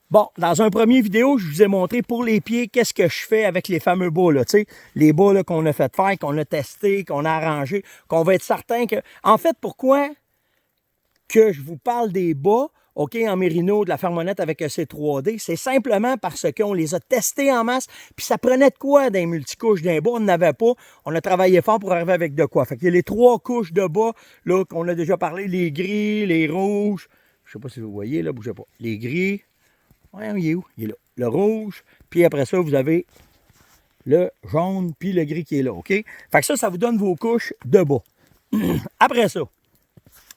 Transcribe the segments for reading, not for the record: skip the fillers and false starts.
Bon, dans un premier vidéo, je vous ai montré pour les pieds qu'est-ce que je fais avec les fameux bas, là, tu sais, les bas là, qu'on a fait faire, qu'on a testé, qu'on a arrangé, qu'on va être certain que... En fait, pourquoi que je vous parle des bas, OK, en mérino de la Fermonette avec EC3D, c'est simplement parce qu'on les a testés en masse, puis ça prenait de quoi d'un multicouches d'un bas, on n'avait pas, on a travaillé fort pour arriver avec de quoi. Fait qu'il y a les 3 couches de bas, là, qu'on a déjà parlé, les gris, les rouges, je sais pas si vous voyez, là, bougez pas, les gris, ouais, il est où? Il est là. Le rouge, puis après ça, vous avez le jaune, puis le gris qui est là, OK? Fait que ça vous donne vos couches de bas. Après ça,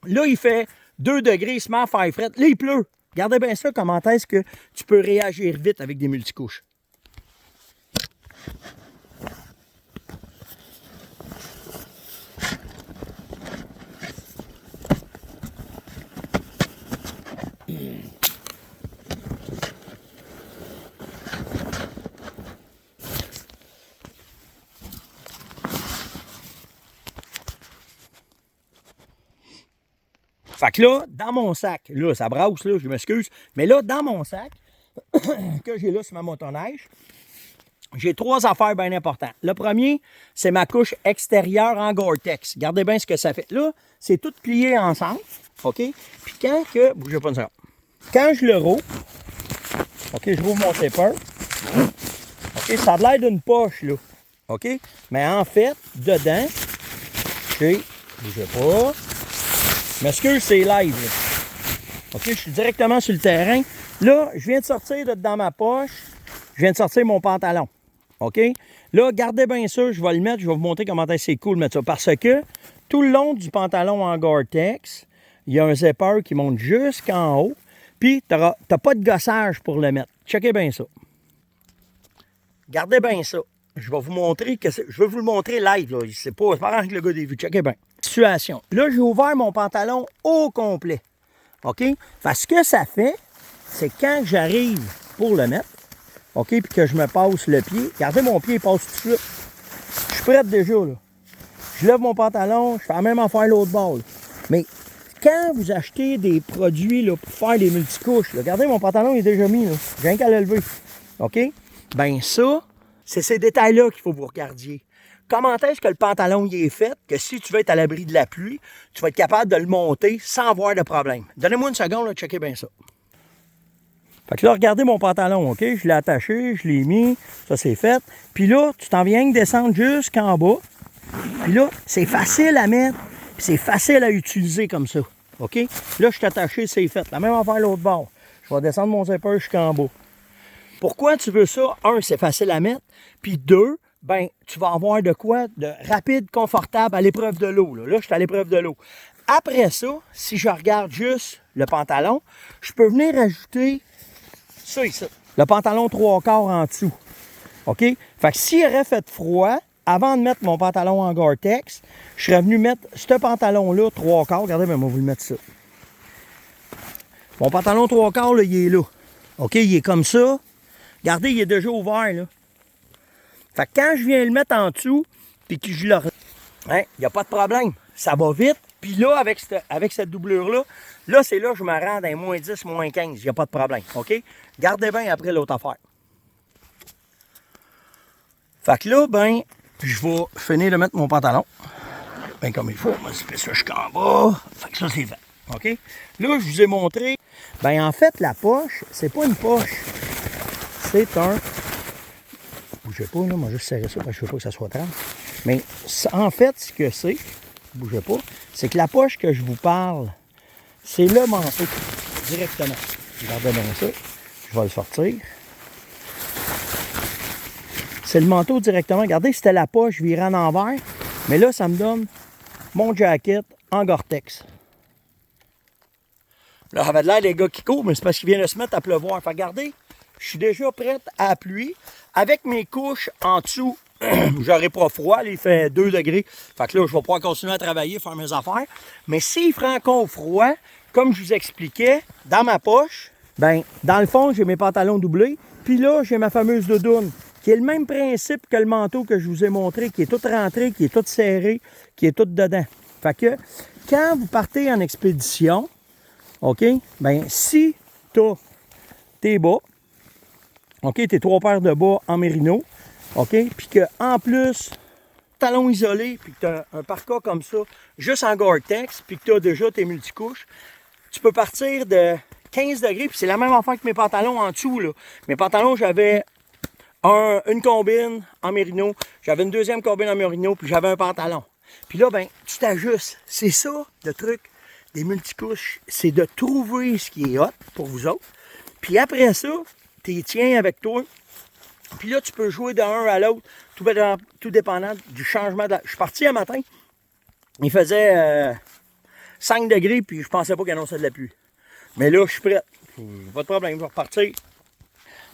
là, il fait 2 degrés, il se met à faire fret. Là, il pleut. Regardez bien ça, comment est-ce que tu peux réagir vite avec des multicouches. Fait que là, dans mon sac, là, ça brasse, là, je m'excuse, mais là, dans mon sac, que j'ai là sur ma motoneige, j'ai 3 affaires bien importantes. Le premier, c'est ma couche extérieure en Gore-Tex. Regardez bien ce que ça fait. Là, c'est tout plié ensemble, OK? Puis quand que... Bougez pas une seconde. Quand je le roule, OK, je rouvre mon zipper. OK, ça a l'air d'une poche, là. OK? Mais en fait, dedans, j'ai... Bougez pas... Je m'excuse, c'est live, là. OK, je suis directement sur le terrain. Là, je viens de sortir de dans ma poche. Je viens de sortir mon pantalon. OK? Là, gardez bien ça. Je vais le mettre. Je vais vous montrer comment c'est cool de mettre ça. Parce que tout le long du pantalon en Gore-Tex, il y a un zipper qui monte jusqu'en haut. Puis, tu n'as pas de gossage pour le mettre. Checkez bien ça. Gardez bien ça. Je vais vous montrer que je vais vous le montrer live. Là. C'est pas rien que le gars des vues. Checkez bien. Situation. Là, j'ai ouvert mon pantalon au complet. OK? Parce que ça fait, c'est quand j'arrive pour le mettre, OK, puis que je me passe le pied. Regardez, mon pied, il passe tout de suite. Je suis prête déjà, là. Je lève mon pantalon, je fais la même affaire l'autre bord. Là. Mais quand vous achetez des produits là, pour faire des multicouches, là, regardez, mon pantalon il est déjà mis, là. J'ai rien qu'à le lever. OK? Ben ça, c'est ces détails-là qu'il faut que vous regardiez. Comment est-ce que le pantalon y est fait, que si tu veux être à l'abri de la pluie, tu vas être capable de le monter sans avoir de problème. Donnez-moi une seconde, là, checkez bien ça. Fait que là, regardez mon pantalon, OK? Je l'ai attaché, je l'ai mis, ça c'est fait. Puis là, tu t'en viens de descendre jusqu'en bas. Puis là, c'est facile à mettre, puis c'est facile à utiliser comme ça, OK? Là, je suis attaché, c'est fait. La même affaire l'autre bord. Je vais descendre mon zipper jusqu'en bas. Pourquoi tu veux ça? 1, c'est facile à mettre. Puis 2, ben, tu vas avoir de quoi de rapide, confortable à l'épreuve de l'eau. Là, je suis à l'épreuve de l'eau. Après ça, si je regarde juste le pantalon, je peux venir ajouter ça ici. Le pantalon 3/4 en dessous. OK? Fait que s'il aurait fait froid, avant de mettre mon pantalon en Gore-Tex, je serais venu mettre ce pantalon-là 3/4. Regardez, ben, on va vous le mettre ça. Mon pantalon 3/4, là, il est là. OK? Il est comme ça. Regardez, il est déjà ouvert, là. Fait que quand je viens le mettre en dessous, puis que je le... Hein, il n'y a pas de problème. Ça va vite. Puis là, avec cette doublure-là, là, c'est là que je me rends dans moins 10, moins 15. Il n'y a pas de problème. OK? Gardez bien après l'autre affaire. Fait que là, ben, je vais finir de mettre mon pantalon. Ben, comme il faut. Moi, je fais ça jusqu'en bas. Fait que ça, c'est fait. OK? Là, je vous ai montré. Ben, en fait, la poche, c'est pas une poche. C'est un... Bougez pas, là, moi juste serrer ça parce que je veux pas que ça soit trempe. Mais en fait, ce que c'est, bougez pas, c'est que la poche que je vous parle, c'est le manteau directement. Regardez bien ça. Je vais le sortir. C'est le manteau directement. Regardez, c'était la poche virée en envers. Mais là, ça me donne mon jacket en Gore-Tex. Là, ça avait l'air des gars qui courent, mais c'est parce qu'il vient de se mettre à pleuvoir. Fait regardez, je suis déjà prête à la pluie. Avec mes couches en dessous, j'aurai pas froid. Là, il fait 2 degrés. Fait que là, je vais pouvoir continuer à travailler, faire mes affaires. Mais s'il ferait encore froid, comme je vous expliquais, dans ma poche, ben, dans le fond, j'ai mes pantalons doublés. Puis là, j'ai ma fameuse doudoune, qui est le même principe que le manteau que je vous ai montré, qui est tout rentré, qui est tout serré, qui est tout dedans. Fait que, quand vous partez en expédition, OK, ben, si tu as tes bas, OK, tes 3 paires de bas en mérino, OK, puis qu'en plus, talons isolés, puis que tu as un parka comme ça, juste en Gore-Tex, puis que tu as déjà tes multicouches, tu peux partir de 15 degrés, puis c'est la même affaire que mes pantalons en dessous, là. Mes pantalons, j'avais une combine en mérino, j'avais une deuxième combine en mérino, puis j'avais un pantalon. Puis là, ben, tu t'ajustes. C'est ça, le truc des multicouches, c'est de trouver ce qui est hot pour vous autres. Puis après ça, tu les tiens avec toi. Puis là, tu peux jouer d'un à l'autre, tout dépendant du changement de la... Je suis parti un matin, il faisait 5 degrés, puis je pensais pas qu'il annonçait de la pluie. Mais là, je suis prêt. Pas de problème, je vais repartir.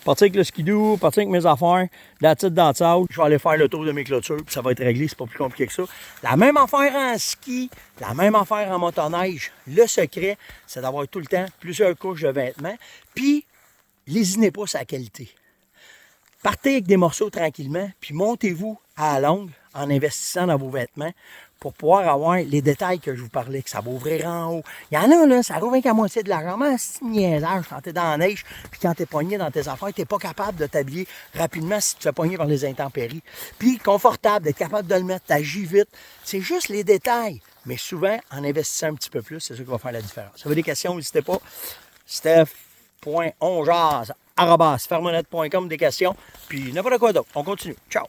Partir avec le skidoo, partir avec mes affaires, that's out. Je vais aller faire le tour de mes clôtures, puis ça va être réglé, c'est pas plus compliqué que ça. La même affaire en ski, la même affaire en motoneige. Le secret, c'est d'avoir tout le temps plusieurs couches de vêtements, puis lésinez pas sur la qualité. Partez avec des morceaux tranquillement, puis montez-vous à la longue en investissant dans vos vêtements pour pouvoir avoir les détails que je vous parlais, que ça va ouvrir en haut. Il y en a, là, ça rouvre qu'à moitié de la jambe. C'est un niaisage quand t'es dans la neige, puis quand t'es pogné dans tes affaires, t'es pas capable de t'habiller rapidement si tu te fais pogner par les intempéries. Puis confortable, d'être capable de le mettre, t'agis vite. C'est juste les détails. Mais souvent, en investissant un petit peu plus, c'est ça qui va faire la différence. Si vous avez des questions, n'hésitez pas. Steph.onjaz@fermonette.com, des questions, puis n'importe quoi d'autre. On continue. Ciao!